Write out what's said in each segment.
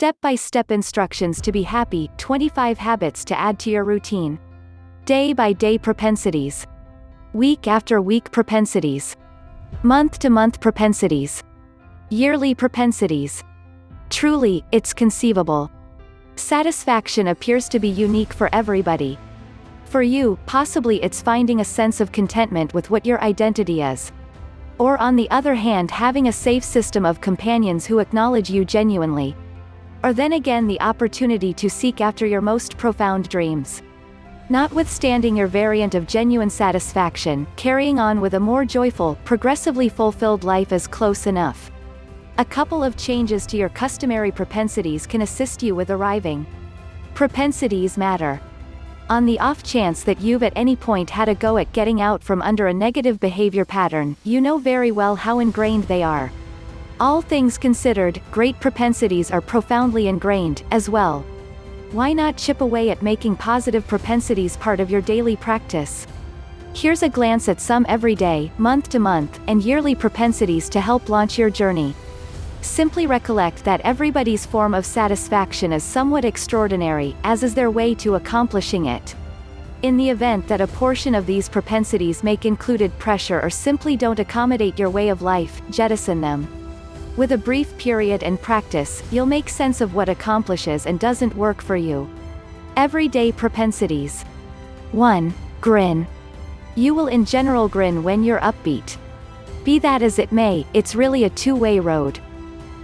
Step-by-step instructions to be happy, 25 habits to add to your routine. Day-by-day propensities. Week after week propensities. Month-to-month propensities. Yearly propensities. Truly, it's conceivable. Satisfaction appears to be unique for everybody. For you, possibly it's finding a sense of contentment with what your identity is. Or on the other hand, having a safe system of companions who acknowledge you genuinely. Or then again, the opportunity to seek after your most profound dreams. Notwithstanding your variant of genuine satisfaction, carrying on with a more joyful, progressively fulfilled life is close enough. A couple of changes to your customary propensities can assist you with arriving. Propensities matter. On the off chance that you've at any point had a go at getting out from under a negative behavior pattern, you know very well how ingrained they are. All things considered, great propensities are profoundly ingrained, as well. Why not chip away at making positive propensities part of your daily practice? Here's a glance at some everyday, month-to-month, and yearly propensities to help launch your journey. Simply recollect that everybody's form of satisfaction is somewhat extraordinary, as is their way to accomplishing it. In the event that a portion of these propensities make included pressure or simply don't accommodate your way of life, jettison them. With a brief period and practice, you'll make sense of what accomplishes and doesn't work for you. Everyday propensities. 1. Grin. You will in general grin when you're upbeat. Be that as it may, it's really a two-way road.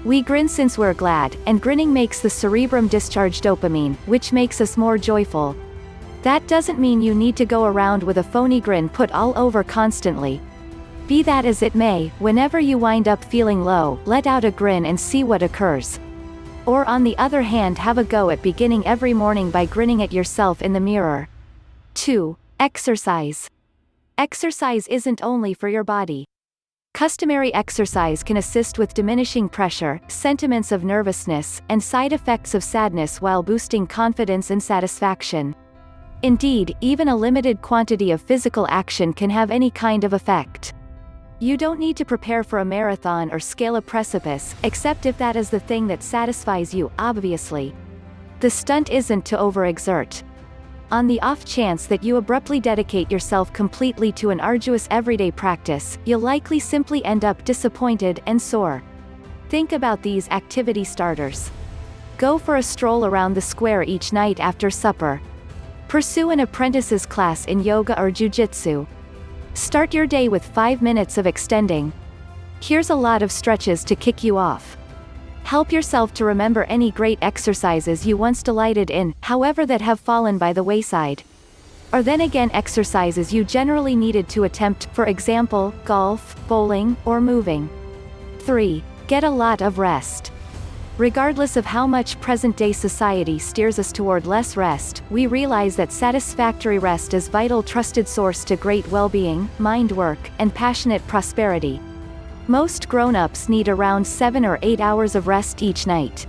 We grin since we're glad, and grinning makes the cerebrum discharge dopamine, which makes us more joyful. That doesn't mean you need to go around with a phony grin put all over constantly. Be that as it may, whenever you wind up feeling low, let out a grin and see what occurs. Or on the other hand, have a go at beginning every morning by grinning at yourself in the mirror. 2. Exercise. Exercise isn't only for your body. Customary exercise can assist with diminishing pressure, sentiments of nervousness, and side effects of sadness while boosting confidence and satisfaction. Indeed, even a limited quantity of physical action can have any kind of effect. You don't need to prepare for a marathon or scale a precipice, except if that is the thing that satisfies you, obviously. The stunt isn't to overexert. On the off chance that you abruptly dedicate yourself completely to an arduous everyday practice, you'll likely simply end up disappointed and sore. Think about these activity starters. Go for a stroll around the square each night after supper. Pursue an apprentice's class in yoga or jujitsu. Start your day with 5 minutes of extending. Here's a lot of stretches to kick you off. Help yourself to remember any great exercises you once delighted in, however that have fallen by the wayside. Or then again exercises you generally needed to attempt, for example, golf, bowling, or moving. 3. Get a lot of rest. Regardless of how much present-day society steers us toward less rest, we realize that satisfactory rest is vital trusted source to great well-being, mind work, and passionate prosperity. Most grown-ups need around 7 or 8 hours of rest each night.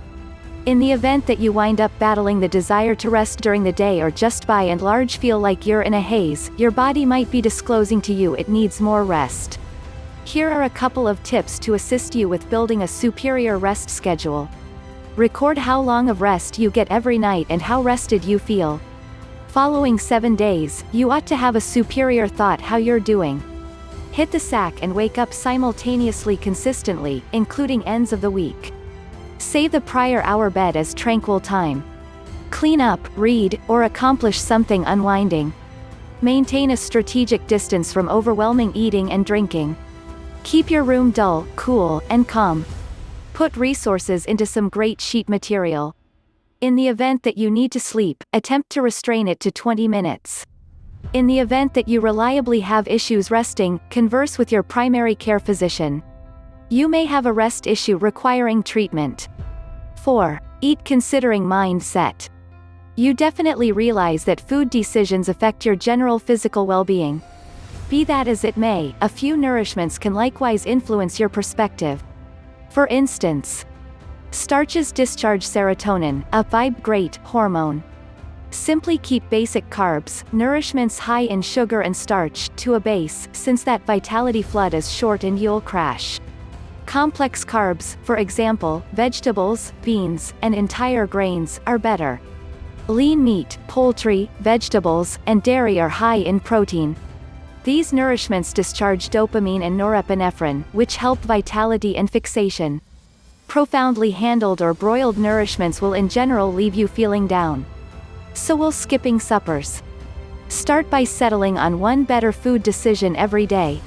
In the event that you wind up battling the desire to rest during the day or just by and large feel like you're in a haze, your body might be disclosing to you it needs more rest. Here are a couple of tips to assist you with building a superior rest schedule. Record how long of rest you get every night and how rested you feel. Following 7 days, you ought to have a superior thought how you're doing. Hit the sack and wake up simultaneously consistently, including ends of the week. Save the prior hour bed as tranquil time. Clean up, read, or accomplish something unwinding. Maintain a strategic distance from overwhelming eating and drinking. Keep your room dull, cool, and calm. Put resources into some great sheet material. In the event that you need to sleep, attempt to restrain it to 20 minutes. In the event that you reliably have issues resting, converse with your primary care physician. You may have a rest issue requiring treatment. 4. Eat considering mindset. You definitely realize that food decisions affect your general physical well-being. Be that as it may, a few nourishments can likewise influence your perspective. For instance, starches discharge serotonin, a vibe-great hormone. Simply keep basic carbs, nourishments high in sugar and starch, to a base, since that vitality flood is short and you'll crash. Complex carbs, for example, vegetables, beans, and entire grains, are better. Lean meat, poultry, vegetables, and dairy are high in protein. These nourishments discharge dopamine and norepinephrine, which help vitality and fixation. Profoundly handled or broiled nourishments will in general leave you feeling down. So will skipping suppers. Start by settling on one better food decision every day.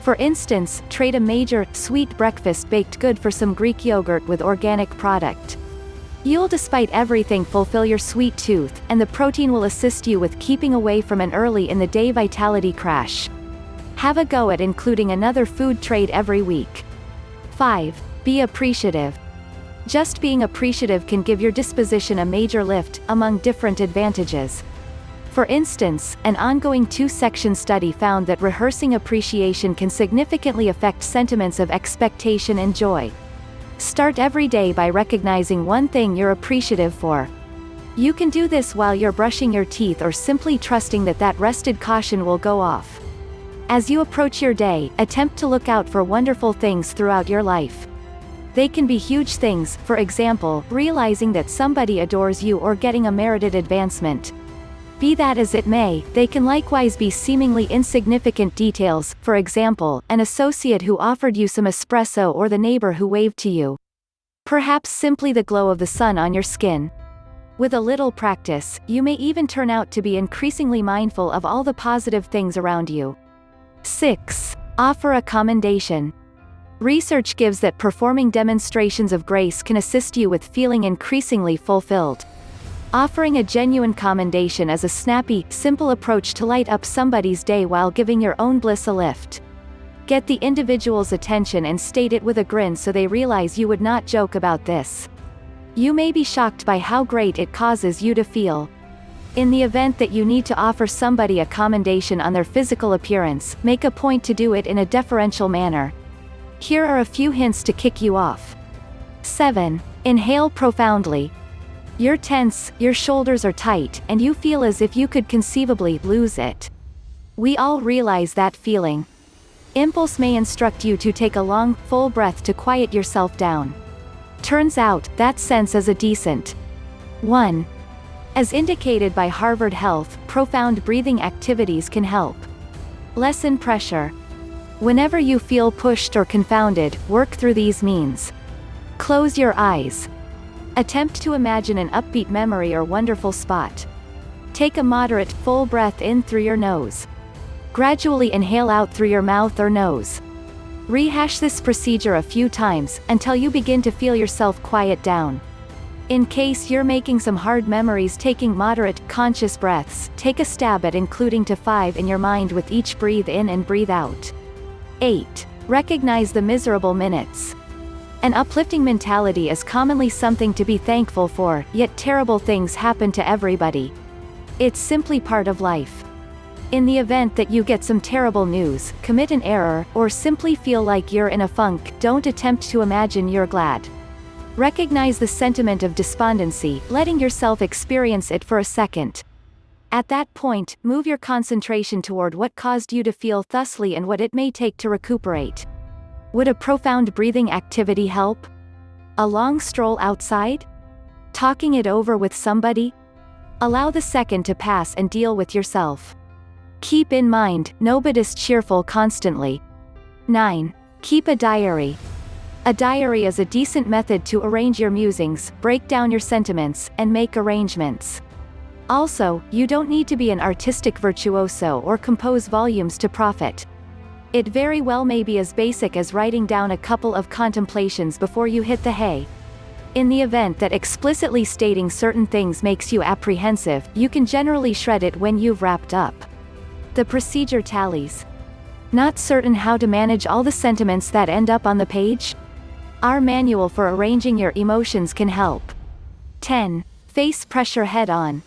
For instance, trade a major, sweet breakfast baked good for some Greek yogurt with organic product. You'll despite everything fulfill your sweet tooth, and the protein will assist you with keeping away from an early in the day vitality crash. Have a go at including another food trade every week. 5. Be appreciative. Just being appreciative can give your disposition a major lift, among different advantages. For instance, an ongoing 2-section study found that rehearsing appreciation can significantly affect sentiments of expectation and joy. Start every day by recognizing one thing you're appreciative for. You can do this while you're brushing your teeth or simply trusting that rested caution will go off. As you approach your day, attempt to look out for wonderful things throughout your life. They can be huge things, for example, realizing that somebody adores you or getting a merited advancement. Be that as it may, they can likewise be seemingly insignificant details, for example, an associate who offered you some espresso or the neighbor who waved to you. Perhaps simply the glow of the sun on your skin. With a little practice, you may even turn out to be increasingly mindful of all the positive things around you. 6. Offer a commendation. Research gives that performing demonstrations of grace can assist you with feeling increasingly fulfilled. Offering a genuine commendation is a snappy, simple approach to light up somebody's day while giving your own bliss a lift. Get the individual's attention and state it with a grin so they realize you would not joke about this. You may be shocked by how great it causes you to feel. In the event that you need to offer somebody a commendation on their physical appearance, make a point to do it in a deferential manner. Here are a few hints to kick you off. 7. Inhale profoundly. You're tense, your shoulders are tight, and you feel as if you could conceivably lose it. We all realize that feeling. Impulse may instruct you to take a long, full breath to quiet yourself down. Turns out, that sense is a decent one. As indicated by Harvard Health, profound breathing activities can help lessen pressure. Whenever you feel pushed or confounded, work through these means. Close your eyes. Attempt to imagine an upbeat memory or wonderful spot. Take a moderate, full breath in through your nose. Gradually inhale out through your mouth or nose. Rehash this procedure a few times, until you begin to feel yourself quiet down. In case you're making some hard memories taking moderate, conscious breaths, take a stab at including to 5 in your mind with each breathe in and breathe out. 8. Recognize the miserable minutes. An uplifting mentality is commonly something to be thankful for, yet terrible things happen to everybody. It's simply part of life. In the event that you get some terrible news, commit an error, or simply feel like you're in a funk, don't attempt to imagine you're glad. Recognize the sentiment of despondency, letting yourself experience it for a second. At that point, move your concentration toward what caused you to feel thusly and what it may take to recuperate. Would a profound breathing activity help? A long stroll outside? Talking it over with somebody? Allow the second to pass and deal with yourself. Keep in mind, nobody's cheerful constantly. 9. Keep a diary. A diary is a decent method to arrange your musings, break down your sentiments, and make arrangements. Also, you don't need to be an artistic virtuoso or compose volumes to profit. It very well may be as basic as writing down a couple of contemplations before you hit the hay. In the event that explicitly stating certain things makes you apprehensive, you can generally shred it when you've wrapped up. The procedure tallies. Not certain how to manage all the sentiments that end up on the page? Our manual for arranging your emotions can help. 10. Face pressure head on.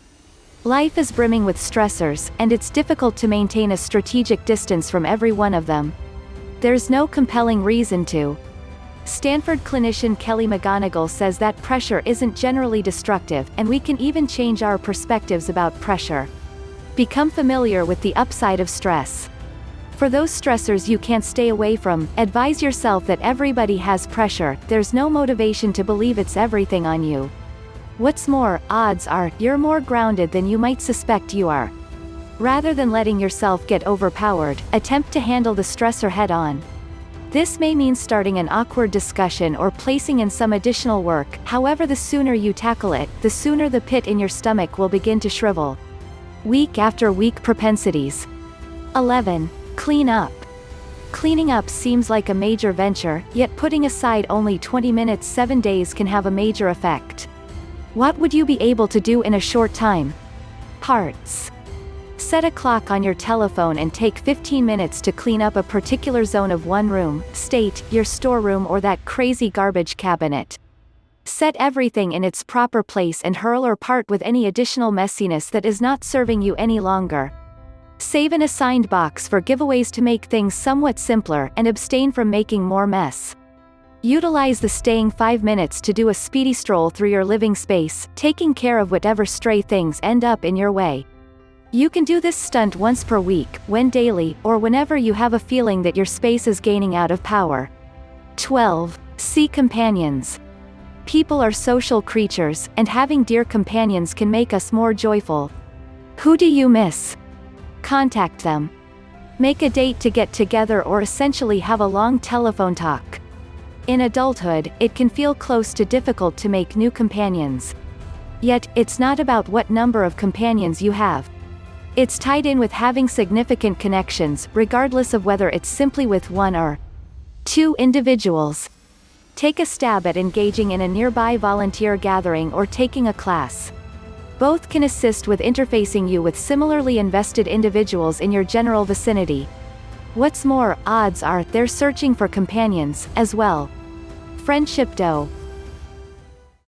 Life is brimming with stressors, and it's difficult to maintain a strategic distance from every one of them. There's no compelling reason to. Stanford clinician Kelly McGonigal says that pressure isn't generally destructive, and we can even change our perspectives about pressure. Become familiar with the upside of stress. For those stressors you can't stay away from, advise yourself that everybody has pressure, there's no motivation to believe it's everything on you. What's more, odds are, you're more grounded than you might suspect you are. Rather than letting yourself get overpowered, attempt to handle the stressor head-on. This may mean starting an awkward discussion or placing in some additional work, however the sooner you tackle it, the sooner the pit in your stomach will begin to shrivel. Week after week propensities. 11. Clean up. Cleaning up seems like a major venture, yet putting aside only 20 minutes 7 days can have a major effect. What would you be able to do in a short time? Parts. Set a clock on your telephone and take 15 minutes to clean up a particular zone of one room, state, your storeroom or that crazy garbage cabinet. Set everything in its proper place and hurl or part with any additional messiness that is not serving you any longer. Save an assigned box for giveaways to make things somewhat simpler and abstain from making more mess. Utilize the staying 5 minutes to do a speedy stroll through your living space, taking care of whatever stray things end up in your way. You can do this stunt once per week, when daily, or whenever you have a feeling that your space is gaining out of power. 12. See companions. People are social creatures, and having dear companions can make us more joyful. Who do you miss? Contact them. Make a date to get together or essentially have a long telephone talk. In adulthood, it can feel close to difficult to make new companions. Yet, it's not about what number of companions you have. It's tied in with having significant connections, regardless of whether it's simply with one or two individuals. Take a stab at engaging in a nearby volunteer gathering or taking a class. Both can assist with interfacing you with similarly invested individuals in your general vicinity. What's more, odds are, they're searching for companions, as well. Friendship Doe.